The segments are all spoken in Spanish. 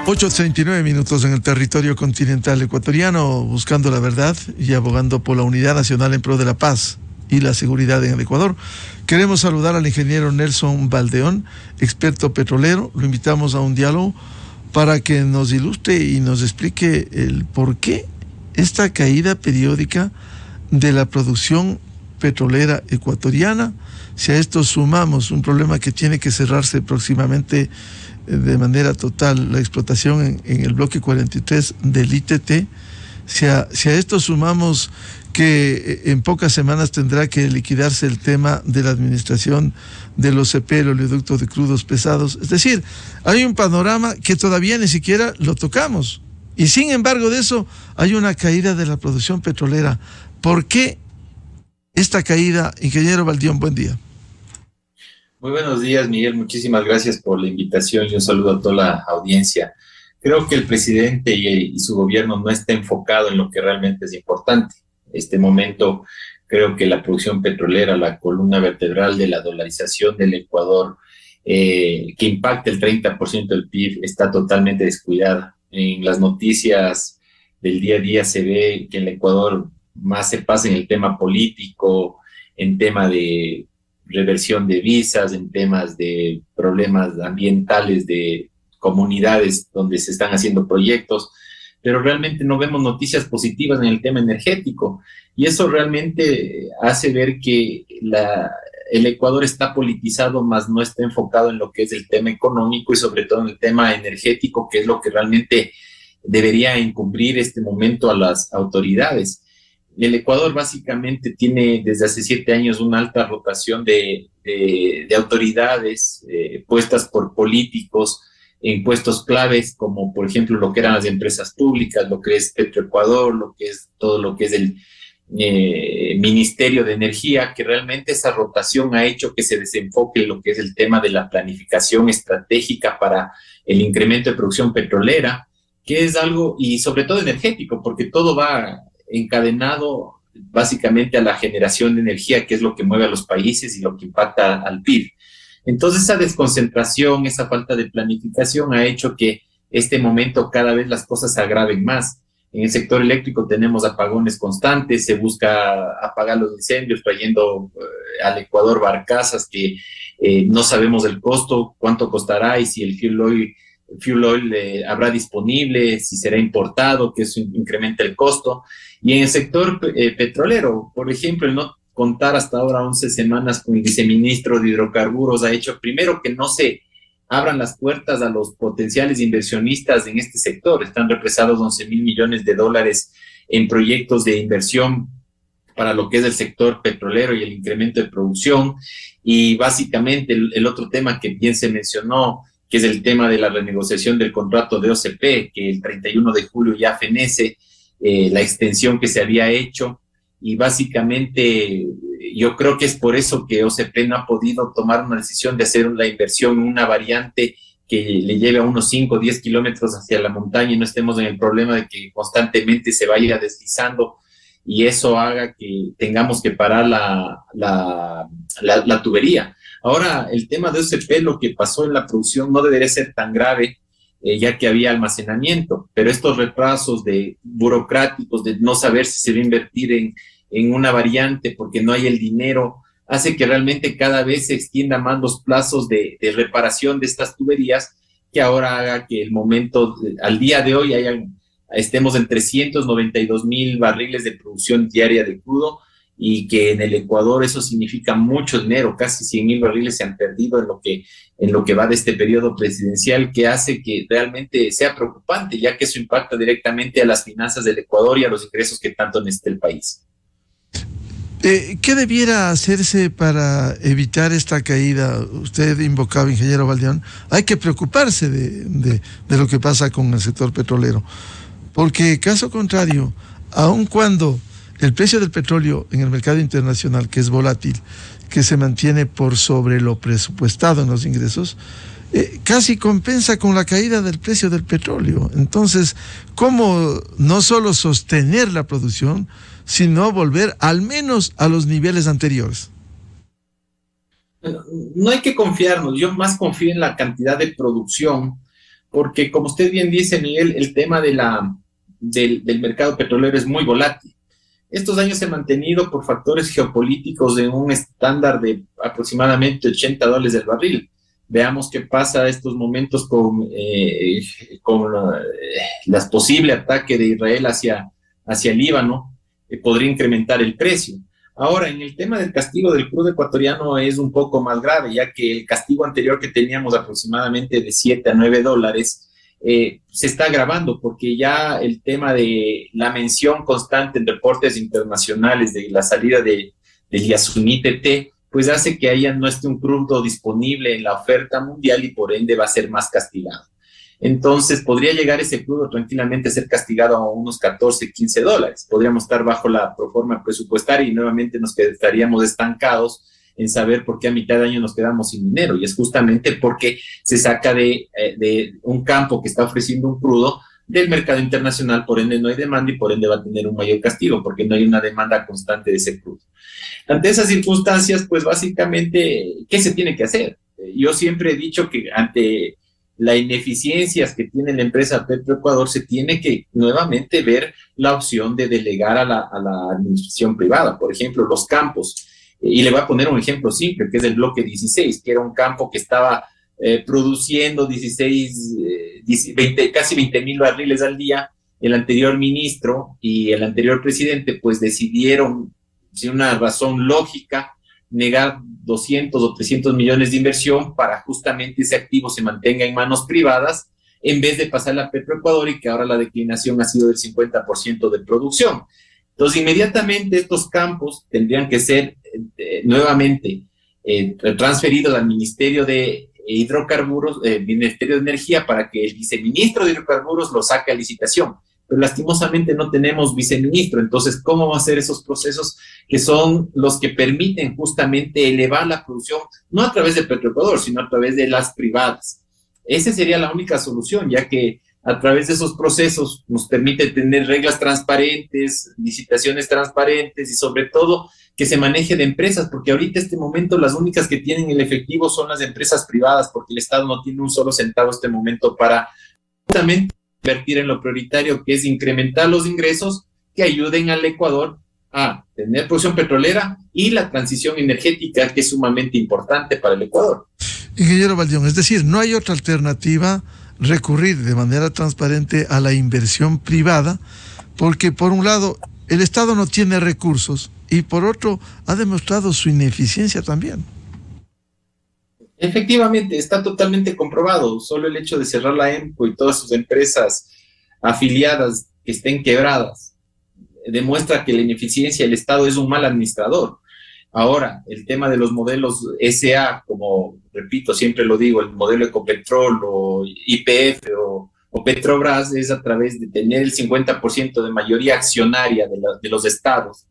8:39 en el territorio continental ecuatoriano, buscando la verdad y abogando por la unidad nacional en pro de la paz y la seguridad en el Ecuador. Queremos saludar al ingeniero Nelson Baldeón, experto petrolero. Lo invitamos a un diálogo para que nos ilustre y nos explique el por qué esta caída periódica de la producción petrolera ecuatoriana. Si a esto sumamos un problema que tiene que cerrarse próximamente de manera total, la explotación en el bloque 43 del ITT, si a esto sumamos que en pocas semanas tendrá que liquidarse el tema de la administración del OCP, el oleoducto de crudos pesados, es decir, hay un panorama que todavía ni siquiera lo tocamos, y sin embargo de eso hay una caída de la producción petrolera. ¿Por qué esta caída, ingeniero Baldeón? Buen día. Muy buenos días, Miguel. Muchísimas gracias por la invitación y un saludo a toda la audiencia. Creo que el presidente y su gobierno no está enfocado en lo que realmente es importante. En este momento, creo que la producción petrolera, la columna vertebral de la dolarización del Ecuador, que impacta el 30% del PIB, está totalmente descuidada. En las noticias del día a día se ve que en el Ecuador más se pasa en el tema político, en tema de reversión de visas, en temas de problemas ambientales de comunidades donde se están haciendo proyectos, pero realmente no vemos noticias positivas en el tema energético, y eso realmente hace ver que el Ecuador está politizado, más no está enfocado en lo que es el tema económico y sobre todo en el tema energético, que es lo que realmente debería incumbrir este momento a las autoridades. El Ecuador básicamente tiene desde hace 7 años una alta rotación de autoridades puestas por políticos en puestos claves, como por ejemplo lo que eran las empresas públicas, lo que es Petroecuador, lo que es todo lo que es el Ministerio de Energía, que realmente esa rotación ha hecho que se desenfoque lo que es el tema de la planificación estratégica para el incremento de producción petrolera, que es algo, y sobre todo energético, porque todo va encadenado básicamente a la generación de energía, que es lo que mueve a los países y lo que impacta al PIB. Entonces esa desconcentración, esa falta de planificación ha hecho que este momento cada vez las cosas se agraven más. En el sector eléctrico tenemos apagones constantes, se busca apagar los incendios trayendo al Ecuador barcazas que no sabemos el costo, cuánto costará y si el fuel oil habrá disponible, si será importado, que eso incrementa el costo. Y en el sector petrolero, por ejemplo, el no contar hasta ahora 11 semanas con el viceministro de Hidrocarburos ha hecho primero que no se abran las puertas a los potenciales inversionistas en este sector. Están represados 11.000 millones de dólares en proyectos de inversión para lo que es el sector petrolero y el incremento de producción. Y básicamente el otro tema que bien se mencionó, que es el tema de la renegociación del contrato de OCP, que el 31 de julio ya fenece, la extensión que se había hecho, y básicamente yo creo que es por eso que OCP no ha podido tomar una decisión de hacer la inversión en una variante que le lleve a unos 5 o 10 kilómetros hacia la montaña y no estemos en el problema de que constantemente se vaya deslizando y eso haga que tengamos que parar la tubería. Ahora, el tema de OCP, lo que pasó en la producción no debería ser tan grave, ya que había almacenamiento, pero estos retrasos burocráticos de no saber si se va a invertir en una variante porque no hay el dinero, hace que realmente cada vez se extienda más los plazos de reparación de estas tuberías, que ahora haga que el momento, al día de hoy, estemos en 392,000 barriles de producción diaria de crudo, y que en el Ecuador eso significa mucho dinero, casi 100,000 barriles se han perdido en lo que va de este periodo presidencial, que hace que realmente sea preocupante, ya que eso impacta directamente a las finanzas del Ecuador y a los ingresos que tanto necesita el país. ¿Qué debiera hacerse para evitar esta caída? Usted invocaba, ingeniero Baldeón, hay que preocuparse de lo que pasa con el sector petrolero, porque caso contrario, aun cuando el precio del petróleo en el mercado internacional, que es volátil, que se mantiene por sobre lo presupuestado en los ingresos, casi compensa con la caída del precio del petróleo. Entonces, ¿cómo no solo sostener la producción, sino volver al menos a los niveles anteriores? No hay que confiarnos, yo más confío en la cantidad de producción, porque como usted bien dice, Miguel, el tema del mercado petrolero es muy volátil. Estos años se ha mantenido por factores geopolíticos en un estándar de aproximadamente $80 del barril. Veamos qué pasa estos momentos con las posible ataque de Israel hacia el Líbano, podría incrementar el precio. Ahora, en el tema del castigo del crudo ecuatoriano es un poco más grave, ya que el castigo anterior que teníamos aproximadamente de $7 a $9, se está agravando porque ya el tema de la mención constante en reportes internacionales de la salida del Yasuni TT, pues hace que haya no esté un crudo disponible en la oferta mundial y por ende va a ser más castigado. Entonces podría llegar ese crudo tranquilamente a ser castigado a unos $14, $15. Podríamos estar bajo la proforma presupuestaria y nuevamente nos estaríamos estancados en saber por qué a mitad de año nos quedamos sin dinero. Y es justamente porque se saca de un campo que está ofreciendo un crudo del mercado internacional, por ende no hay demanda y por ende va a tener un mayor castigo porque no hay una demanda constante de ese crudo. Ante esas circunstancias, pues básicamente, ¿qué se tiene que hacer? Yo siempre he dicho que ante las ineficiencias que tiene la empresa Petroecuador, se tiene que nuevamente ver la opción de delegar a la administración privada. Por ejemplo, los campos. Y le voy a poner un ejemplo simple, que es el bloque 16, que era un campo que estaba produciendo casi 20,000 barriles al día. El anterior ministro y el anterior presidente pues decidieron, sin una razón lógica, negar 200 o 300 millones de inversión para justamente ese activo se mantenga en manos privadas, en vez de pasarla a Petroecuador y que ahora la declinación ha sido del 50% de producción. Entonces, inmediatamente estos campos tendrían que ser nuevamente transferidos al Ministerio de Hidrocarburos, Ministerio de Energía, para que el viceministro de Hidrocarburos lo saque a licitación. Pero lastimosamente no tenemos viceministro, entonces, ¿cómo va a ser esos procesos que son los que permiten justamente elevar la producción, no a través de Petroecuador, sino a través de las privadas? Esa sería la única solución, ya que a través de esos procesos nos permite tener reglas transparentes, licitaciones transparentes y sobre todo que se maneje de empresas, porque ahorita en este momento las únicas que tienen el efectivo son las empresas privadas, porque el Estado no tiene un solo centavo en este momento para justamente invertir en lo prioritario, que es incrementar los ingresos que ayuden al Ecuador a tener producción petrolera y la transición energética, que es sumamente importante para el Ecuador. Ingeniero Baldeón, es decir, no hay otra alternativa recurrir de manera transparente a la inversión privada, porque por un lado el Estado no tiene recursos y por otro ha demostrado su ineficiencia también. Efectivamente, está totalmente comprobado. Solo el hecho de cerrar la EMCO y todas sus empresas afiliadas que estén quebradas demuestra que la ineficiencia del Estado es un mal administrador. Ahora, el tema de los modelos SA, como repito, siempre lo digo, el modelo Ecopetrol o YPF o Petrobras, es a través de tener el 50% de mayoría accionaria de los estados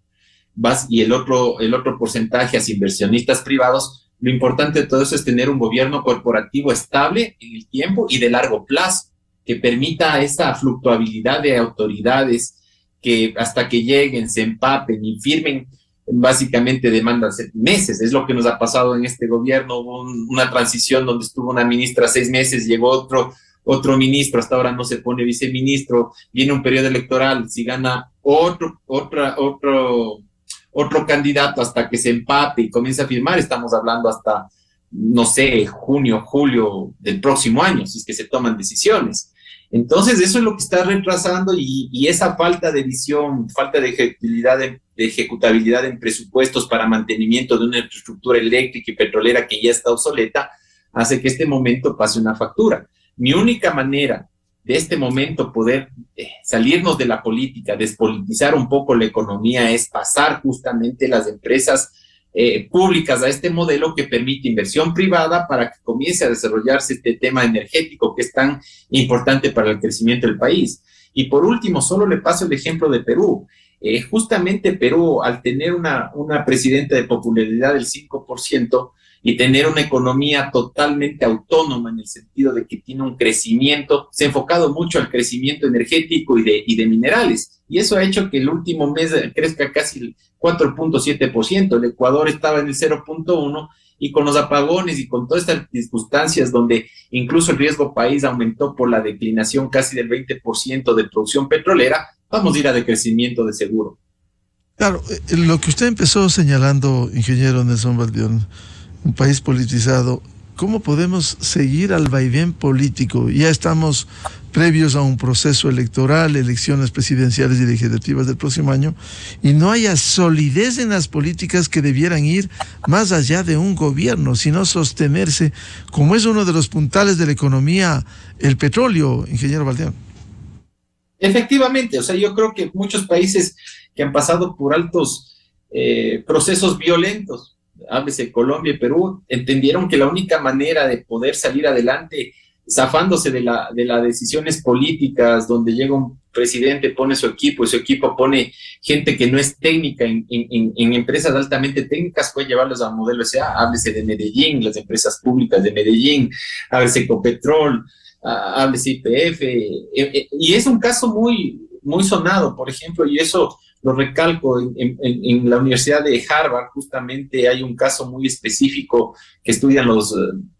y el otro porcentaje hacia inversionistas privados. Lo importante de todo eso es tener un gobierno corporativo estable en el tiempo y de largo plazo, que permita esa fluctuabilidad de autoridades que hasta que lleguen, se empapen y firmen, básicamente demandan meses. Es lo que nos ha pasado en este gobierno. Hubo una transición donde estuvo una ministra 6 meses, llegó otro ministro, hasta ahora no se pone viceministro, viene un periodo electoral, si gana otro candidato hasta que se empape y comience a firmar, estamos hablando hasta, no sé, junio, julio del próximo año, si es que se toman decisiones. Entonces, eso es lo que está retrasando y esa falta de visión, falta de ejecutabilidad en presupuestos para mantenimiento de una infraestructura eléctrica y petrolera que ya está obsoleta, hace que este momento pase una factura. Mi única manera de este momento poder salirnos de la política, despolitizar un poco la economía, es pasar justamente las empresas públicas a este modelo que permite inversión privada para que comience a desarrollarse este tema energético que es tan importante para el crecimiento del país. Y por último, solo le paso el ejemplo de Perú. Justamente Perú, al tener una presidenta de popularidad del 5%, y tener una economía totalmente autónoma en el sentido de que tiene un crecimiento, se ha enfocado mucho al crecimiento energético y de minerales, y eso ha hecho que el último mes crezca casi el 4.7%, el Ecuador estaba en el 0.1%, y con los apagones y con todas estas circunstancias donde incluso el riesgo país aumentó por la declinación casi del 20% de producción petrolera, vamos a ir a decrecimiento de seguro. Claro, lo que usted empezó señalando, ingeniero Nelson Baldeón, un país politizado, ¿cómo podemos seguir al vaivén político? Ya estamos previos a un proceso electoral, elecciones presidenciales y legislativas del próximo año, y no haya solidez en las políticas que debieran ir más allá de un gobierno, sino sostenerse, como es uno de los puntales de la economía, el petróleo, ingeniero Baldeón. Efectivamente, o sea, yo creo que muchos países que han pasado por altos procesos violentos, háblese Colombia y Perú, entendieron que la única manera de poder salir adelante, zafándose de las decisiones políticas, donde llega un presidente, pone su equipo, y su equipo pone gente que no es técnica en empresas altamente técnicas, puede llevarlos a modelo SA, háblese de Medellín, las empresas públicas de Medellín, háblese Ecopetrol, háblese YPF, y es un caso muy sonado, por ejemplo, y eso lo recalco, en la Universidad de Harvard justamente hay un caso muy específico que estudian los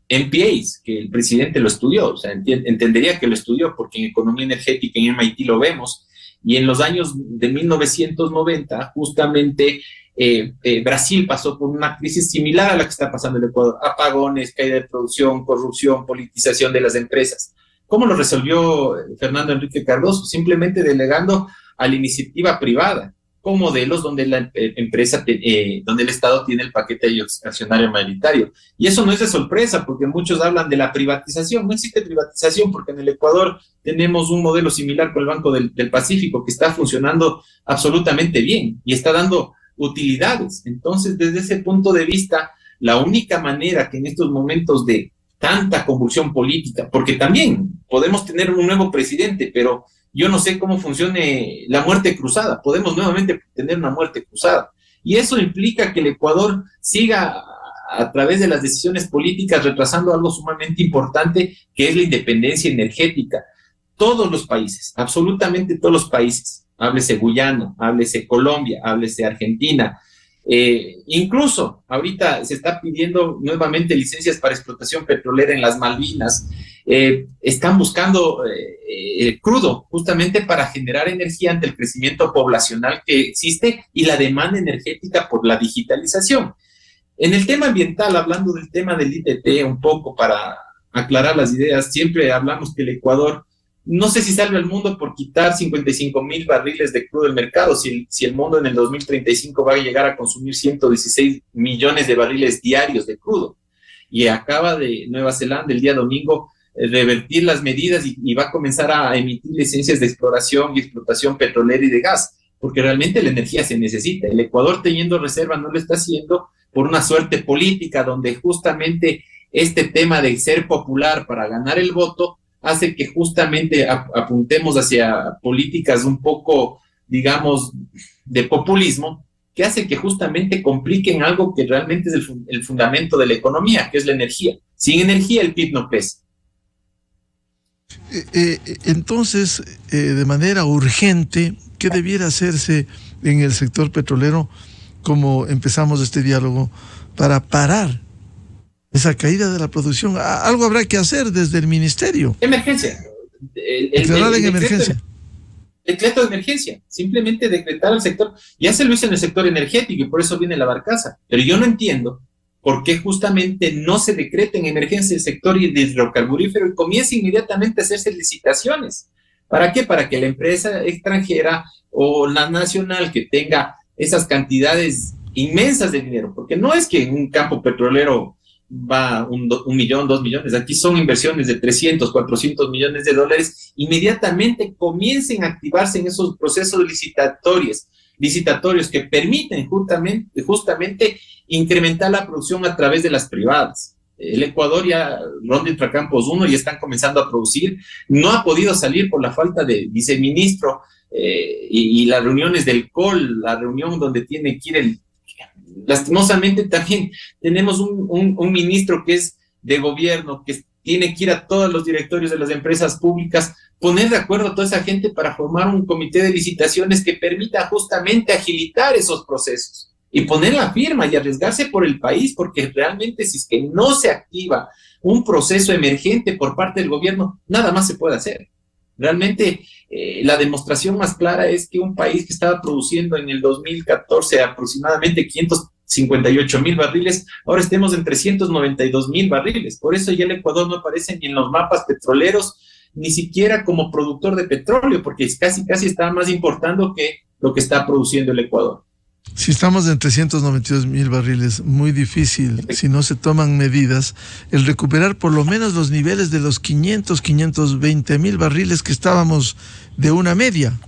MPAs, que el presidente lo estudió, o sea, entendería que lo estudió porque en economía energética en MIT lo vemos, y en los años de 1990 justamente Brasil pasó por una crisis similar a la que está pasando el Ecuador, apagones, caída de producción, corrupción, politización de las empresas. ¿Cómo lo resolvió Fernando Enrique Cardoso? Simplemente delegando a la iniciativa privada, con modelos donde la empresa, donde el Estado tiene el paquete accionario mayoritario. Y eso no es de sorpresa, porque muchos hablan de la privatización. No existe privatización, porque en el Ecuador tenemos un modelo similar con el Banco del Pacífico, que está funcionando absolutamente bien y está dando utilidades. Entonces, desde ese punto de vista, la única manera que en estos momentos de tanta convulsión política, porque también podemos tener un nuevo presidente, pero yo no sé cómo funcione la muerte cruzada. Podemos nuevamente tener una muerte cruzada. Y eso implica que el Ecuador siga a través de las decisiones políticas retrasando algo sumamente importante, que es la independencia energética. Todos los países, absolutamente todos los países, háblese Guyana, háblese Colombia, háblese Argentina, incluso ahorita se está pidiendo nuevamente licencias para explotación petrolera en las Malvinas, están buscando crudo justamente para generar energía ante el crecimiento poblacional que existe y la demanda energética por la digitalización. En el tema ambiental, hablando del tema del ITT un poco para aclarar las ideas, siempre hablamos que el Ecuador no sé si salve al mundo por quitar 55,000 barriles de crudo del mercado, si el mundo en el 2035 va a llegar a consumir 116 millones de barriles diarios de crudo. Y acaba de Nueva Zelanda el día domingo revertir las medidas y va a comenzar a emitir licencias de exploración y explotación petrolera y de gas, porque realmente la energía se necesita. El Ecuador, teniendo reserva, no lo está haciendo por una suerte política, donde justamente este tema de ser popular para ganar el voto hace que justamente apuntemos hacia políticas un poco, digamos, de populismo, que hace que justamente compliquen algo que realmente es el fundamento de la economía, que es la energía. Sin energía el PIB no crece. Entonces, de manera urgente, ¿qué debiera hacerse en el sector petrolero, como empezamos este diálogo, para parar esa caída de la producción? Algo habrá que hacer desde el ministerio. Emergencia. Declarar en emergencia. Decreto de emergencia. Simplemente decretar al sector. Ya se lo hizo en el sector energético y por eso viene la barcaza. Pero yo no entiendo por qué justamente no se decreta en emergencia el sector hidrocarburífero y comience inmediatamente a hacerse licitaciones. ¿Para qué? Para que la empresa extranjera o la nacional que tenga esas cantidades inmensas de dinero, porque no es que en un campo petrolero va un millón, 2 millones, aquí son inversiones de 300, 400 millones de dólares, inmediatamente comiencen a activarse en esos procesos licitatorios que permiten justamente incrementar la producción a través de las privadas. El Ecuador ya, Ronda Intracampos 1, ya están comenzando a producir, no ha podido salir por la falta de viceministro y las reuniones del COL, la reunión donde tiene que ir lastimosamente también tenemos un ministro que es de gobierno, que tiene que ir a todos los directorios de las empresas públicas, poner de acuerdo a toda esa gente para formar un comité de licitaciones que permita justamente agilitar esos procesos. y poner la firma y arriesgarse por el país, porque realmente si es que no se activa un proceso emergente por parte del gobierno, nada más se puede hacer. Realmente la demostración más clara es que un país que estaba produciendo en el 2014 aproximadamente 558,000 barriles, ahora estemos en 392,000 barriles. Por eso ya el Ecuador no aparece ni en los mapas petroleros, ni siquiera como productor de petróleo, porque casi está más importando que lo que está produciendo el Ecuador. Si estamos en 392,000 barriles, muy difícil, si no se toman medidas, el recuperar por lo menos los niveles de los 520,000 barriles que estábamos de una media.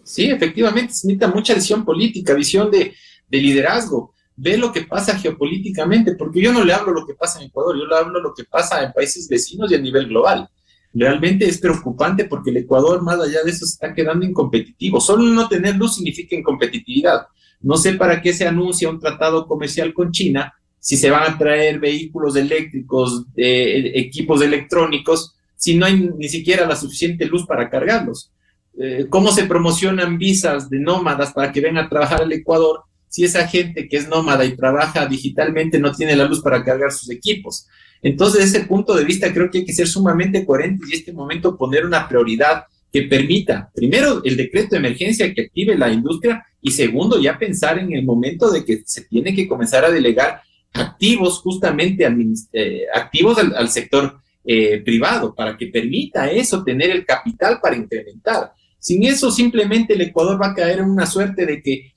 Sí, efectivamente, se necesita mucha visión política, visión de liderazgo. Ve lo que pasa geopolíticamente, porque yo no le hablo lo que pasa en Ecuador, yo le hablo lo que pasa en países vecinos y a nivel global. Realmente es preocupante porque el Ecuador, más allá de eso, se está quedando incompetitivo. Solo no tener luz significa incompetitividad. No sé para qué se anuncia un tratado comercial con China si se van a traer vehículos eléctricos, equipos electrónicos, si no hay ni siquiera la suficiente luz para cargarlos. ¿Cómo se promocionan visas de nómadas para que vengan a trabajar al Ecuador si esa gente que es nómada y trabaja digitalmente no tiene la luz para cargar sus equipos? Entonces, desde ese punto de vista, creo que hay que ser sumamente coherentes y en este momento poner una prioridad que permita, primero, el decreto de emergencia que active la industria y segundo, ya pensar en el momento de que se tiene que comenzar a delegar activos justamente activos al sector privado para que permita eso, tener el capital para incrementar. Sin eso, simplemente el Ecuador va a caer en una suerte de que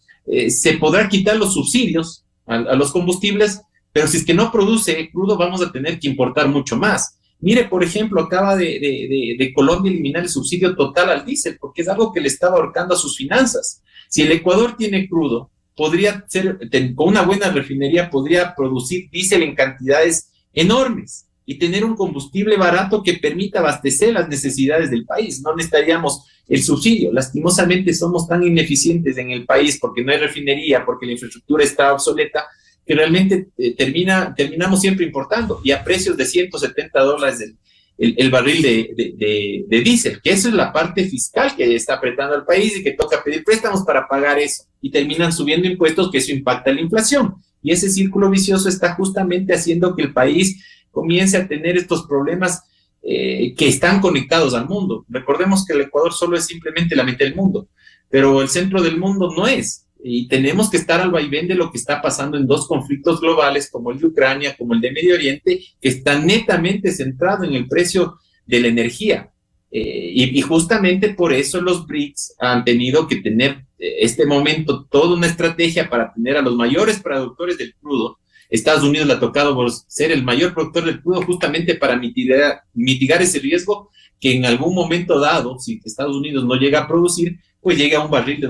se podrá quitar los subsidios a los combustibles, pero si es que no produce crudo, vamos a tener que importar mucho más. Mire, por ejemplo, acaba de Colombia eliminar el subsidio total al diésel, porque es algo que le estaba ahorcando a sus finanzas. Si el Ecuador tiene crudo, podría ser, con una buena refinería, podría producir diésel en cantidades enormes y tener un combustible barato que permita abastecer las necesidades del país. No necesitaríamos el subsidio. Lastimosamente somos tan ineficientes en el país porque no hay refinería, porque la infraestructura está obsoleta, que realmente terminamos siempre importando y a precios de $170 el barril de diésel, que eso es la parte fiscal que está apretando al país y que toca pedir préstamos para pagar eso y terminan subiendo impuestos, que eso impacta la inflación y ese círculo vicioso está justamente haciendo que el país comience a tener estos problemas que están conectados al mundo. Recordemos que el Ecuador solo es simplemente la mitad del mundo, pero el centro del mundo no es. Y tenemos que estar al vaivén de lo que está pasando en dos conflictos globales, como el de Ucrania, como el de Medio Oriente, que está netamente centrado en el precio de la energía. Y justamente por eso los BRICS han tenido que tener este momento toda una estrategia para tener a los mayores productores del crudo. Estados Unidos le ha tocado por ser el mayor productor del crudo justamente para mitigar ese riesgo que en algún momento dado, si Estados Unidos no llega a producir, pues llega a un barril de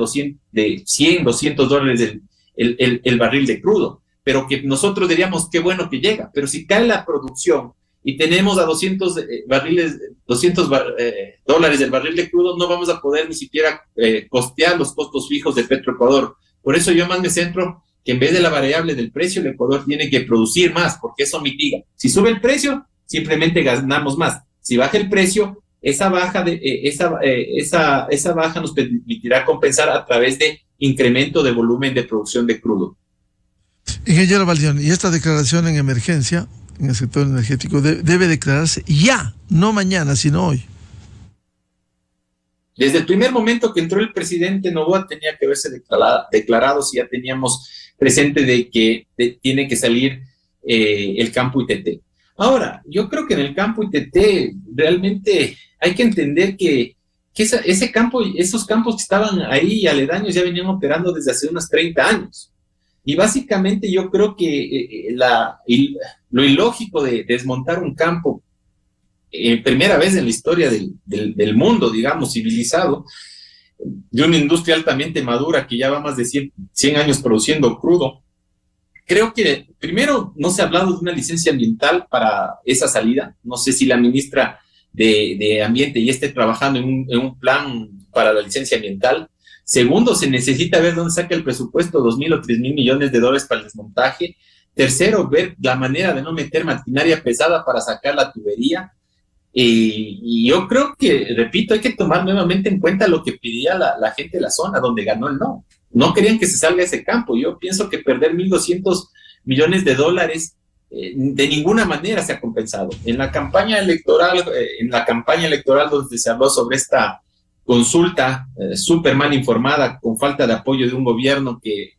100, $200 el barril de crudo, pero que nosotros diríamos qué bueno que llega, pero si cae la producción y tenemos a $200 del barril de crudo, no vamos a poder ni siquiera costear los costos fijos de Petroecuador. Por eso yo más me centro que en vez de la variable del precio, el Ecuador tiene que producir más, porque eso mitiga. Si sube el precio, simplemente ganamos más. Si baja el precio, esa baja nos permitirá compensar a través de incremento de volumen de producción de crudo. Ingeniero Baldeón, y esta declaración en emergencia en el sector energético debe declararse ya, no mañana, sino hoy. Desde el primer momento que entró el presidente Noboa tenía que haberse declarado si ya teníamos presente de que tiene que salir el campo ITT. Ahora, yo creo que en el campo ITT realmente hay que entender que ese campo, esos campos que estaban ahí aledaños ya venían operando desde hace unos 30 años. Y básicamente yo creo que lo ilógico de desmontar un campo primera vez en la historia del mundo, digamos, civilizado, de una industria altamente madura que ya va más de 100 años produciendo crudo. Creo que primero no se ha hablado de una licencia ambiental para esa salida. No sé si la ministra de Ambiente ya esté trabajando en un plan para la licencia ambiental. Segundo, se necesita ver dónde saca el presupuesto, 2,000 o 3,000 millones de dólares para el desmontaje. Tercero, ver la manera de no meter maquinaria pesada para sacar la tubería. Y yo creo que, repito, hay que tomar nuevamente en cuenta lo que pedía la gente de la zona, donde ganó el no. no querían que se salga de ese campo. Yo pienso que perder $1.200 millones de ninguna manera se ha compensado. En la campaña electoral donde se habló sobre esta consulta súper mal informada, con falta de apoyo de un gobierno que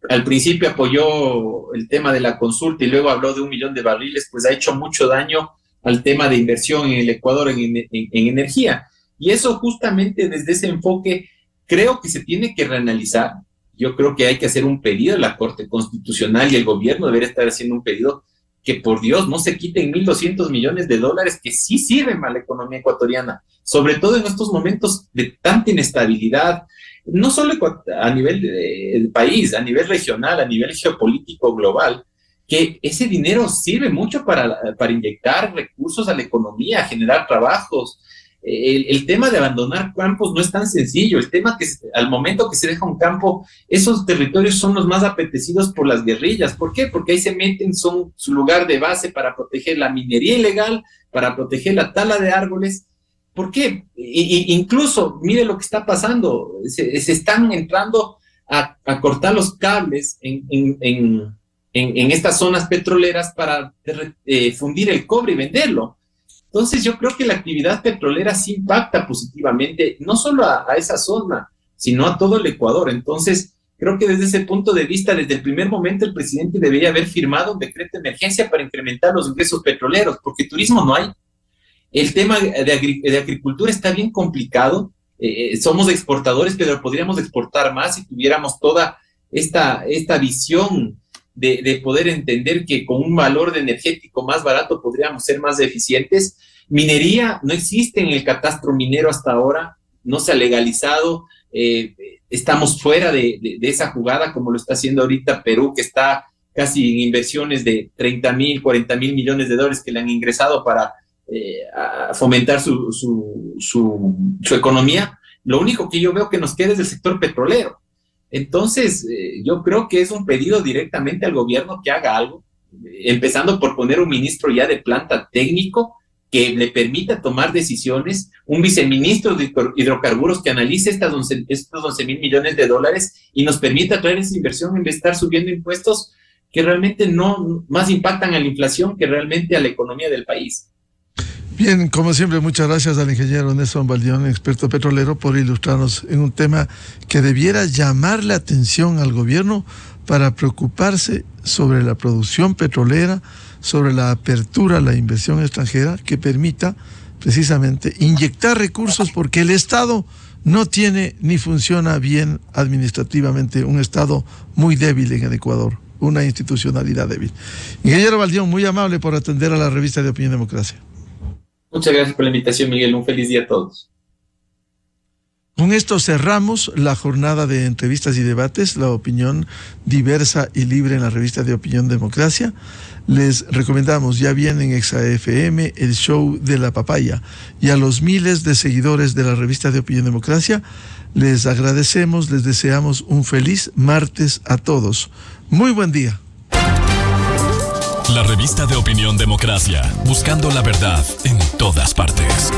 al principio apoyó el tema de la consulta y luego habló de 1 millón de barriles, pues ha hecho mucho daño al tema de inversión en el Ecuador en energía. Y eso justamente desde ese enfoque creo que se tiene que reanalizar. Yo creo que hay que hacer un pedido a la Corte Constitucional y el gobierno debería estar haciendo un pedido que, por Dios, no se quiten $1.200 millones que sí sirven a la economía ecuatoriana, sobre todo en estos momentos de tanta inestabilidad, no solo a nivel del país, a nivel regional, a nivel geopolítico global, que ese dinero sirve mucho para inyectar recursos a la economía, generar trabajos. El tema de abandonar campos no es tan sencillo. El tema que al momento que se deja un campo, esos territorios son los más apetecidos por las guerrillas. ¿Por qué? Porque ahí se meten, son su lugar de base para proteger la minería ilegal, para proteger la tala de árboles. ¿Por qué? Incluso, mire lo que está pasando. Se están entrando a cortar los cables en estas zonas petroleras para fundir el cobre y venderlo. Entonces yo creo que la actividad petrolera sí impacta positivamente, no solo a esa zona, sino a todo el Ecuador. Entonces creo que desde ese punto de vista, desde el primer momento, el presidente debería haber firmado un decreto de emergencia para incrementar los ingresos petroleros, porque turismo no hay. El tema de agricultura está bien complicado. Somos exportadores, pero podríamos exportar más si tuviéramos toda esta visión de poder entender que con un valor energético más barato podríamos ser más eficientes. Minería no existe en el catastro minero hasta ahora, no se ha legalizado, estamos fuera de esa jugada como lo está haciendo ahorita Perú, que está casi en inversiones de 30.000, 40.000 millones de dólares que le han ingresado para fomentar su economía. Lo único que yo veo que nos queda es el sector petrolero. Entonces, yo creo que es un pedido directamente al gobierno que haga algo, empezando por poner un ministro ya de planta técnico que le permita tomar decisiones, un viceministro de hidrocarburos que analice estos 11.000 millones de dólares y nos permita traer esa inversión en vez de estar subiendo impuestos que realmente no más impactan a la inflación que realmente a la economía del país. Bien, como siempre, muchas gracias al ingeniero Nelson Baldeón, experto petrolero, por ilustrarnos en un tema que debiera llamar la atención al gobierno para preocuparse sobre la producción petrolera, sobre la apertura a la inversión extranjera que permita precisamente inyectar recursos, porque el Estado no tiene ni funciona bien administrativamente, un Estado muy débil en el Ecuador, una institucionalidad débil. Ingeniero Baldeón, muy amable por atender a la revista de Opinión Democracia. Muchas gracias por la invitación, Miguel. Un feliz día a todos. Con esto cerramos la jornada de entrevistas y debates, la opinión diversa y libre en la revista de Opinión Democracia. Les recomendamos, ya viene en ExaFM, el show de la papaya. Y a los miles de seguidores de la revista de Opinión Democracia, les agradecemos, les deseamos un feliz martes a todos. Muy buen día. La revista de Opinión Democracia, buscando la verdad en todas partes.